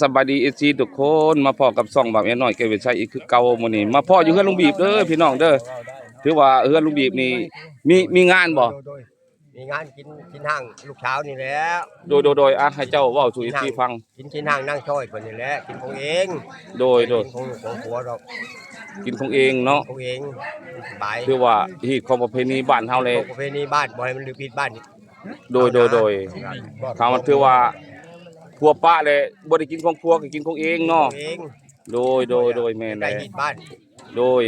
สบายดีเอทุกคนมาพ่อกับซ่องบ่าวแอน้อยแกเวชชัยอีกคือเก่ามื้อนี้มาพ่ออยู่เฮือนลุงบีบเด้อพี่น้องเด้อถือว่าเฮือนลุงบีบนี่มีงานบ่มีงานกินห้างลูกเช้านี่แหละโดยให้เจ้าเว้าสู่ที่ฟังกินห้างนั่งช้อยคนนี่แหละกินของเองโดยของผัวเรากินของเองเนาะของเองบายคือว่าฮีตของประเพณีบ้านเฮาเลยประเพณีบ้านบ่ให้มันลืมผิดบ้านโดยเขามันถือว่าพัวป้าเลยบ่ได้กินของพัวก็กินของเองเนาะโดยแม่นแหละโดย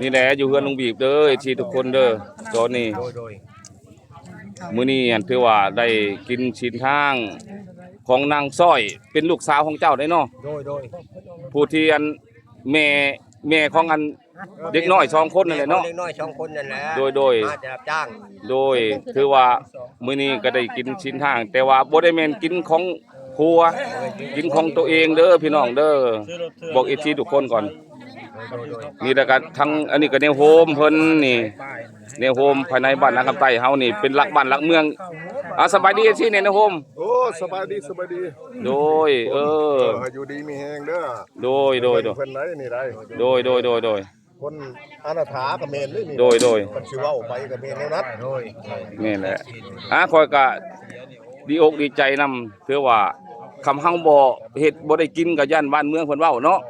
นี่แหละอยู่เฮือนลุงบีบเด้อที่ทุกคนเด้อตอนนี้มื้อนี้ถือว่าได้กินชิ้นทางของนางซ้อยเป็นลูกสาวของเจ้าได้เนาะโดยผู้ที่อันแม่ของอันเด็กน้อย2คนนั่นแหละเนาะเด็กน้อย2คนนั่นแหละโดยมาจะรับจ้างโดยถือว่ามื้อนี้ก็ได้กินชิ้นทางแต่ว่าบ่ได้แม่นกินของครัวกินของตัวเองเด้อพี่น้องเด้อบอกอีกทีทุกคนก่อนนี่แล้วก็ทั้งอันนี้ก็แนวโฮมเพิ่นนี่แนวโฮมภายในบ้านนะครับใต้เฮานี่เป็นหลักบ้านหลักเมืองสบายดีที่แนวโฮมโอ้สบายดีโดยอยู่ดีมีแฮงเด้อโดยเพิ่นไหนนี่ได้โดยคนอนาถาก็แม่นเลยนี่โดยเพิ่นสิเว้าไปก็แม่นแล้วนัดแม่นแหละข้อยก็ดีอกดีใจนำคือว่าคำเฮาบ่เฮ็ดบ่ได้กินก็ย่านบ้านเมืองเพิ่นเว้าเนาะ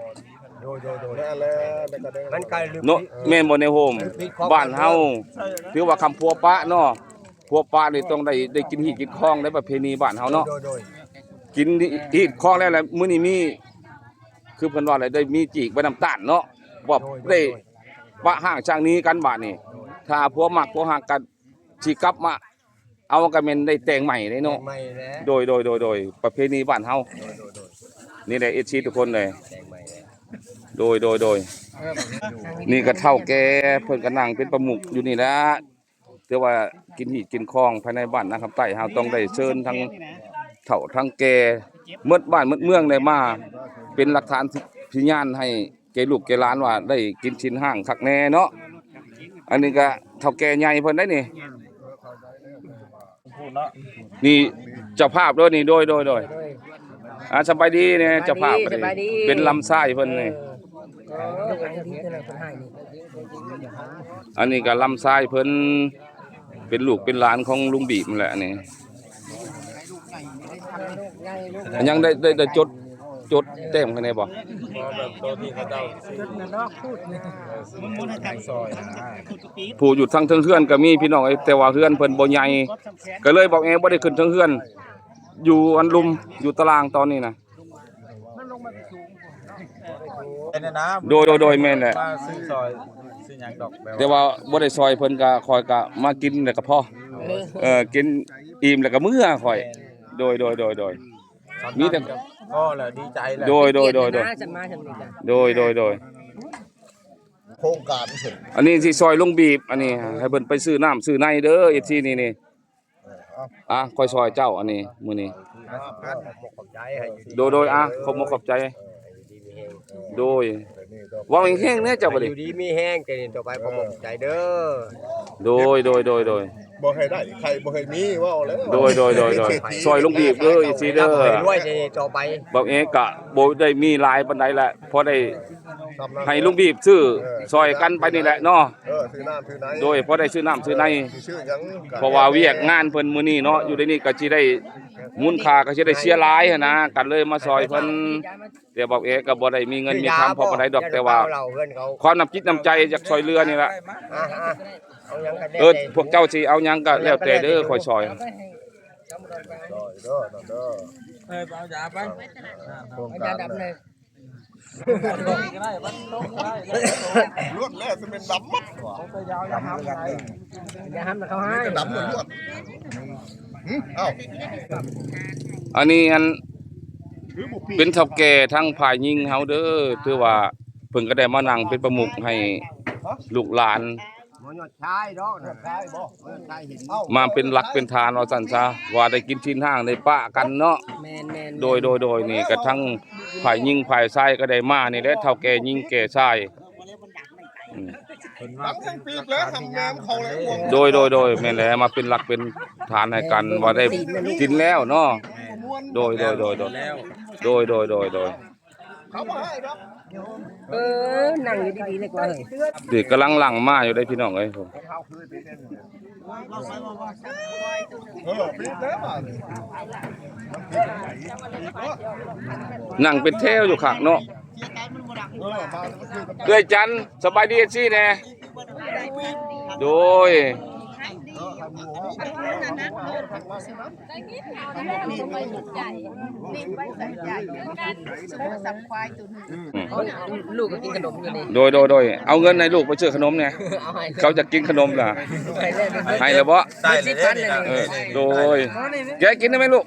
โดยนั่นแหละมันไกลเนาะแม่นบ่ในโฮมบ้านเฮาถือว่าคำพัวปะเนาะพัวปะนี่ต้องได้กินฮีตกินคองในประเพณีบ้านเฮาเนาะกินฮีตคองแล้วมื้อนี้มีคือเพิ่นว่าอะไรได้มีจีกใบน้ำตาลเนาะบ่ได้ปะห่างจากนี้กันบาดนี้ถ้าพัวมักพัวห่างกันสิกลับมาเอาก็แม่นได้แต่งใหม่ได้เนาะโดยประเพณีบ้านเฮานี่แหละเอชีทุกคนเลยโดยนี่ก็เท่าแก่เพิ่นก็นั่งเป็นประมุขอยู่นี่ละแต่ว่ากินหีกินคองภายในบ้านนะครับใต้เฮาต้องได้เชิญทั้งเฒ่าทั้งแก่เมื่อบ้านเมื่อเมืองได้มาเป็นหลักฐานพยานให้แก่ลูกแก่หลานว่าได้กินชิ้นห้างคักแน่เนาะอันนี้ก็เฒ่าแก่ใหญ่เพิ่นได้นี่เจ้าภาพด้วยนี่โดยสบายดีเนี่ยเจ้าภาพเป็นลำไส้เพิ่นนี่อันนี้ก็ลำไส้เพิ่นเป็นลูกเป็นหลานของลุงบีบนั่นแหละนี่ยังได้จดแต้มกันได้บ่ผู้อยู่ทั้งเฮือนก็มีพี่น้องแต่ว่าเฮือนเพิ่นบ่ใหญ่ก็เลยบอกบ่ได้ขึ้นทั้งเฮือนอยู่อันลุมอยู่ตารางตอนนี้นะโดยแม่นแหละแต่ว่าบ่ได้ซอยเพิ่นก็คอยก็มากินแล้วก็พอกินอิ่มแล้วก็มื้อคอยโดยมีแต่ก็แหละดีใจแหละโดยโครงการเสร็จอันนี้สิซอยลุงบีบอันนี้ให้เพิ่นไปซื้อน้ำซื้อในเด้ออีกทีนี่คอยซอยเจ้าอันนี้มื้อนี้โดยขอบใจโดยว่าแห้งๆเนี่ยเจ้าบ่ได้อยู่ดีมีแห้งแต่นี่ต่อไปขอบใจเด้อโดยบ่ให้ได้ใครบ่ให้มีว่าแล้วโดยซอยลุงบีบเด้ออีกทีเด้อรวยจะต่อไปบอกกะบ่ได้มีหลายปานใดแหละพอได้ให้ลุงบีบซื้อซอยกันไปนี่แหละเนาะซื้อน้ำซื้อในโดยพอได้ซื้อน้ำซื้อในซื้อหยังเพราะว่าเวียกงานเพิ่นมื้อนี้เนาะอยู่ในนี้ก็สิได้มูลค่าก็สิได้เสียหลายนะกันเลยมาซอยเพิ่นแต่บอกก็บ่ได้มีเงินมีคำพอปานใดดอกแต่ว่าความน้ำจิตน้ำใจจากซอยเรือนี่ล่ะพวกเจ้าสิเอาหยังก็แล้วแต่เด้อคอยซอยเอายาไปดำเลยลวดแล้วจะเป็นดำมัดอย่าห้ามเขาให้ดำลวดอันนี้เป็นเฒ่าแก่ทั้งฝ่ายหญิงเฮาเด้อถือว่าเพิ่นก็ได้มานั่งเป็นประมุขให้ลูกหลานมาเป็นหลักเป็นฐานว่าซั่นซะว่าได้กินชิ้นห้างได้ปะกันเนาะโดยนี่ก็ทั้งฝ่ายหญิงฝ่ายชายก็ได้มานี่แหละเฒ่าแก่หญิงแก่ชายโดยแม่นแหละมาเป็นหลักเป็นฐานให้กันว่าได้กินแล้วเนาะ โดยเขาบ่ให้ครับ นั่งอยู่ดีๆเลยกว่าเฮ้ย เด็กกำลังหลั่งมาอยู่ได้พี่น้องเอ้ยผม ปีแล้วมา นั่งเป็นเทวอยู่ข้างเนาะ มา เอ้ยจันสบายดีซี่แน่โดยลูกก็กินขนมอยู่นี่ โดยเอาเงินในลูกไปซื้อขนมเนี่ย เอาให้ เขาจะกินขนมล่ะ ให้ได้ ให้แล้วบ่ ได้เลย พันเลย โดยแกกินได้ไหมลูก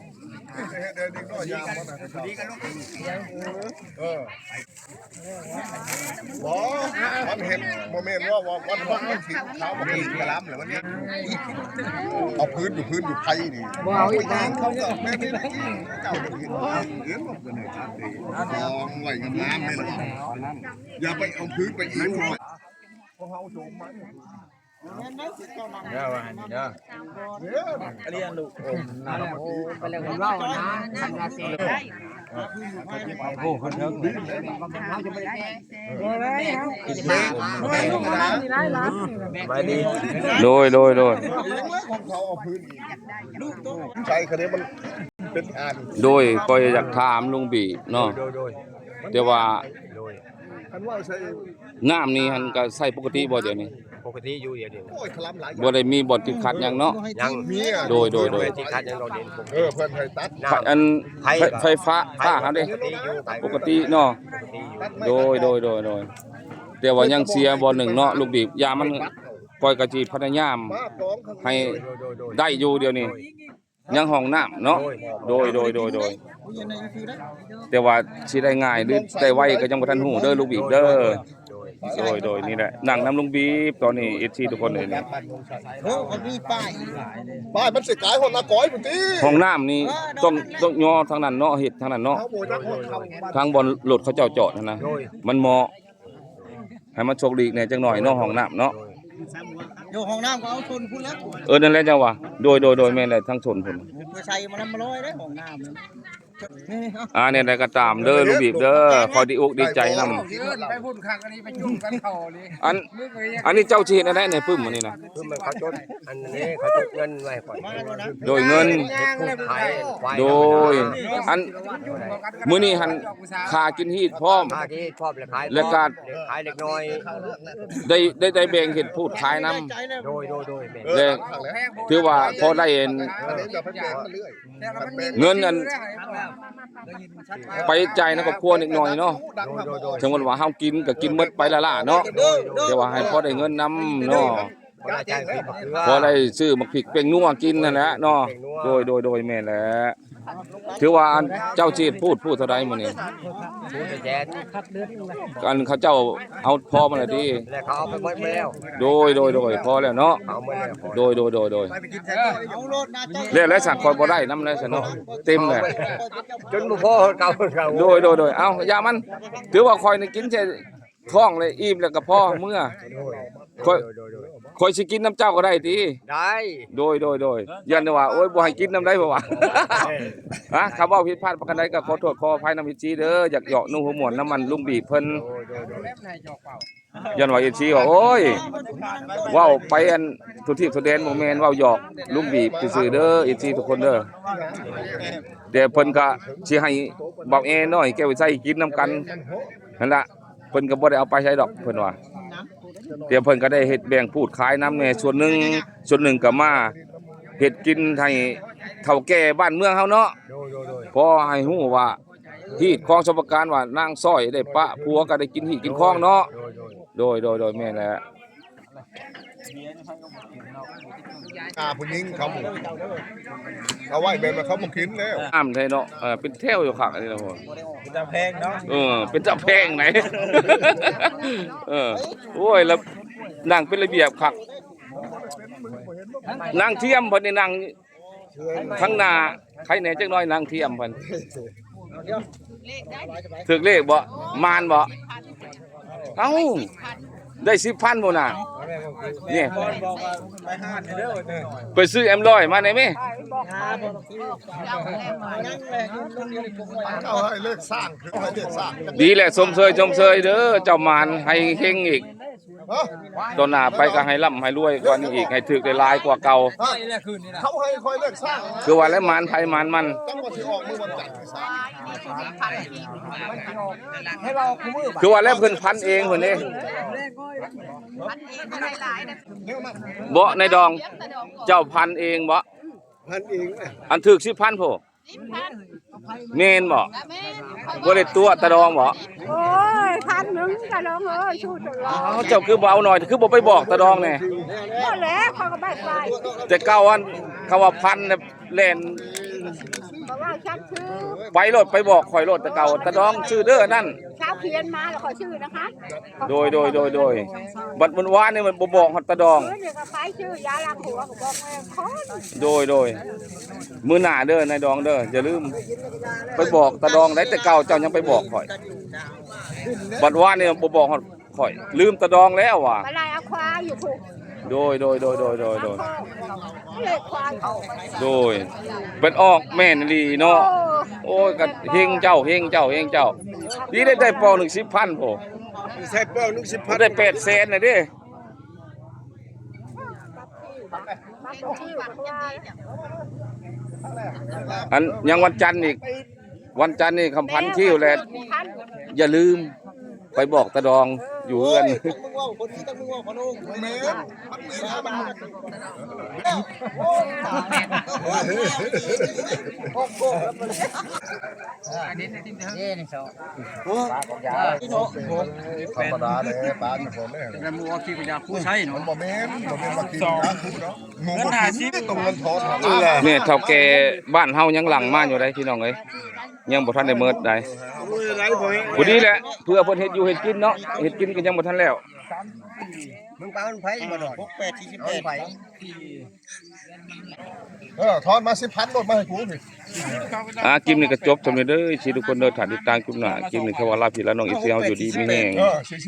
บ่มันเห็นโมเมนต์ว่าวันมันสิเช้ามากินกระลำหรือวันนี้เอาพื้นอยู่ไผ่นี่ บ่เอาอีกนะ เขาจะแม่ไม่ได้เจ้าจะกินเลี้ยงหมดเลยครับดีลองไว้งามๆเลยล่ะอย่าไปเอาพื้นไปอีกหน่อยพวกเขาโจมมัน เด้อว่าหั่นเด้อ อันนี้ลูกอม โอ้ไปแล้วเล่านะทำราศีได้โอ้คนเถิงเขาจะไม่ได้ไปดี โดย ของเขาเอาพื้นอีกใช่คันนี้มันเป็นอ่าน โดยก็อยากถามลุงบีเนาะ โดย แต่ว่า คันว่าใช่ น้ำนี่หันก็ใส่ปกติบ่เดี๋ยวนี้ ปกติอยู่เดี๋ยว โอ้ยคลำหลาย บ่ได้มีบ่ติดขัดหยังเนาะ ยัง มีอ่ะ โดย ที่คัดยังโดนเด่นปก เพื่อนให้ตัด อันไฟฟ้าเฮาเด้ ติอยู่ ปกติเนาะ ปกติอยู่ โดยแต่ว่ายังเสียบ่หนึ่งเนาะลูกบีบยามันปล่อยกะจีพยายาม มาพร้อมข้าง ให้ได้อยู่เดี๋ยวนี้ยังห้องน้ำเนาะโดยแต่ว่าสิได้ง่ายหรือได้ไวก็ยังบ่ทันฮู้เด้อลูกบีบเด้อโดยนี่แหละนั่งน้ำลุงบีบตอนนี้ FC ทุกคนเลยนี่ โอ้เขามีป้ายมันสิกายคนละก้อยพุ่นติ ห้องน้ำนี่ต้องย่อทางนั้นเนาะเฮ็ดทางนั้นเนาะ เขาโบจักคนเข้าบ้าน ทางบนรถเขาเจ้าจอดนะมันเหมาะให้มันโชคดีแหน่จังหน่อยเนาะห้องน้ำเนาะ อยู่ห้องน้ำก็เอาชนพุ่นแล้ว นั่นแหละจังว่าโดยแม่นแหละทั้งชนพุ่น ไปใส่มันน้ำมาลอยได้ห้องน้ำนี่เอา เนี่ยได้ก็ตามเด้อลูกบีบเด้อคอยดีอกดีใจนำ ไปพูดข้างอันนี้ไปจุ่มกันเขาเลย อันนี้เจ้าชีเฮ็ดอะไรในปึ้มอันนี้นะ คือมันเขาจดอันนี้เขาจดเงินไว้ก่อน โดยเงิน ขายควาย โดยอันมื้อนี้หันค่ากินฮีดพร้อม ค่าที่ชอบเลยขาย แล้วก็ ขายเล็กน้อย ได้แบ่งเฮ็ดพูดขายนำ โดยแม่ แล้วถือว่าพอได้เห็น อันนี้จะไปแปลงมาเรื่อย เงินอันไปจ่ายในครอบครัวนิดหน่อยเนาะ สมมุติว่าเฮากินก็กินหมดไปละล่ะเนาะแต่ว่าให้พอได้เงินนำเนาะ พอได้ใจคือเกลือ พอได้ซื้อมักพริกเป่งนัวกินนั่นแหละเนาะโดยแม่นแหละถือว่าอันเจ้าชีดพูดเท่าใดมื้อนี้ ซื้อไปแจก อันเขาเจ้าเอาพอมาแล้วติ แล้วเขาเอาไปหมดแล้ว โดยพอแล้วเนาะ เอาหมดแล้ว โดย เอารถนะเจ้า แล้วสั่งคอยบ่ได้นำแล้วซะเนาะเต็มเลย จนบ่พอเก่า โดยเอาอย่ามันถือว่าคอยนี่กินแค่ท้องเลยอิ่มแล้วก็พอเมื่อคอยสิกินน้ำเจ้าก็ได้ติ ได้ โดยยันว่าโอ้ยบ่ให้กินน้ำได้บ่วะ ฮะคำว่าผิดพลาดประกันใดก็ขอโทษขออภัยนำอีซีเด้ออยากเหยาะนุ่งหัวหมวนน้ำมันลุงบีบเพิ่นยันว่าอีซีว่าโอ้ยเว้าไปอันทุกที่ทุกแดนบ่แม่นเว้าหยอกลุงบีบซื่อๆเด้ออีซีทุกคนเด้อแต่เพิ่นก็สิให้บอกแอน้อยแก้วใส่กินน้ำกันนั่นล่ะเพิ่นก็บ่ได้เอาไปใช้ดอกเพิ่นว่าเดี๋ยวเพิ่นก็ได้เฮ็ดแบ่งพูดขายน้ำแน่ส่วนหนึงก็มาเฮ็ดกินให้เฒ่าแก่บ้านเมืองเฮาเนาะพอให้ฮู้ว่าฮีดของสมการว่านางซ้อยได้ปะผัวก็ได้กินฮีดกินของเนาะโดยแม่นแหละ ผู้หญิงเขาหมู่เอาไว้แบบว่าเขามากินแล้ว อ้ำไทยเนาะเป็นแถวอยู่ข้างอันนี้นะพ่อ จะแพงเนาะ เป็นเจ้าแพงไหน โอ้ยแล้วนั่งเป็นระเบียบคักนั่งเทียมเพิ่นนี่นั่งข้างหน้าใครแหน่จักหน่อยนั่งเทียมเพิ่นถึกเลขบ่มานบ่เอ้าได้ 10,000 บ่น่ะนี่ บอกว่าไปห้านเด้อ ไปซื้อM100มาได้มั้ย นั่งเลยลุงเดียวผมไว้ เขาให้เลิกสร้างคือให้เลิกสร้าง ดีแหละชมเชยเด้อเจ้ามารให้เฮงอีกตอนหน้าไปก็ให้ร่ำให้รวยกว่านี้อีกให้ถึกได้หลายกว่าเก่า เขาให้คอยเลิกสร้าง คือว่าแล้วมารไผมารมัน จังหวัดที่ออกมือวันจันทร์ที่สาม ให้เราคุ้มมือ คือว่าแล้วเพิ่นพันเองเพิ่นเด้บ่ในดองเจ้าพันเองบ่ พันเองนะ อันถึก10,000โพแม่นบ่บ่ได้ตัวตะดองบ่ โอ้ย1,000กะลองเอ้ยชูตลอด อ้าวเจ้าคือบ่เอาหน่อยคือบ่ไปบอกตะดองแน่ บ่แล้วเขาก็บ่ไป แต่เก่าอันเขาว่าพันน่ะแล่น บอกว่าชักชื่อ ไปรถไปบอกข่อยรถแต่เก่าตะดองชื่อเด้อนั่น เช้าเขียนมาแล้วขอชื่อนะคะ โดยบัดมันว่านี่มันบ่บอกฮอดตะดอง เดี๋ยวก็ไปชื่อยาล้างหัวก็บอกแม่ขอ โดยมื้อหน้าเด้อนายดองเด้ออย่าลืมไปบอกตะดองได้แต่เก่าเจ้ายังไปบอกข่อยบัดว่านี่บ่บอกฮอดข่อย ลืมตะดองแล้วว่ะ ไปไล่เอาควายอยู่ถูก โดย เลยควายเขา เป็นออกแม่นอีหลีเนาะโอ้ยก็เฮงเจ้าดีได้ปอ1 10,000โพ ใช่เป้าลูก10,000 ได้800,000น่ะเด้ มาตกที่อยู่กับว่า อันยังวันจันทร์อีกวันจันทร์นี่คำพันคิวแหละอย่าลืมไปบอกตะดองอยู่เฮือน มึงว่าคนที่ต้องมึงว่าคนนู้น เมตรพันเมตรบาท ธรรมดาเลยปลาเนี่ยผมเนี่ย แต่มึงว่าขี้ขยะคู่ใช่เนาะ มันบ่แม่นมากินนะคุณเนาะงูบ่กินตรงเงินทอน เนี่ยเฒ่าแก่บ้านเฮายังหลังมาอยู่ได้พี่น้องเอ้ยยังบ่ทันได้เมิดได้บ่ดีแหละเพื่อเพิ่นเฮ็ดอยู่เฮ็ดกินเนาะเฮ็ดกินก็ยังบ่ทันแล้ว มึงปลามันไผบ่ดอก 68 48ไป ทอนมา10,000โดดมาให้กูสิ คลิปนี้ก็จบสำเร็จเด้อสิทุกคนเด้อถ้าติดตามคลิปหน้าคลิปนี้เขาว่าลาพี่แล้วน้องอีเสียเฮาอยู่ดีมีแฮง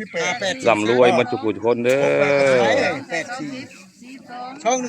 48 ร่ำรวยมันทุกผู้ทุกคนเด้อ 84ช่อง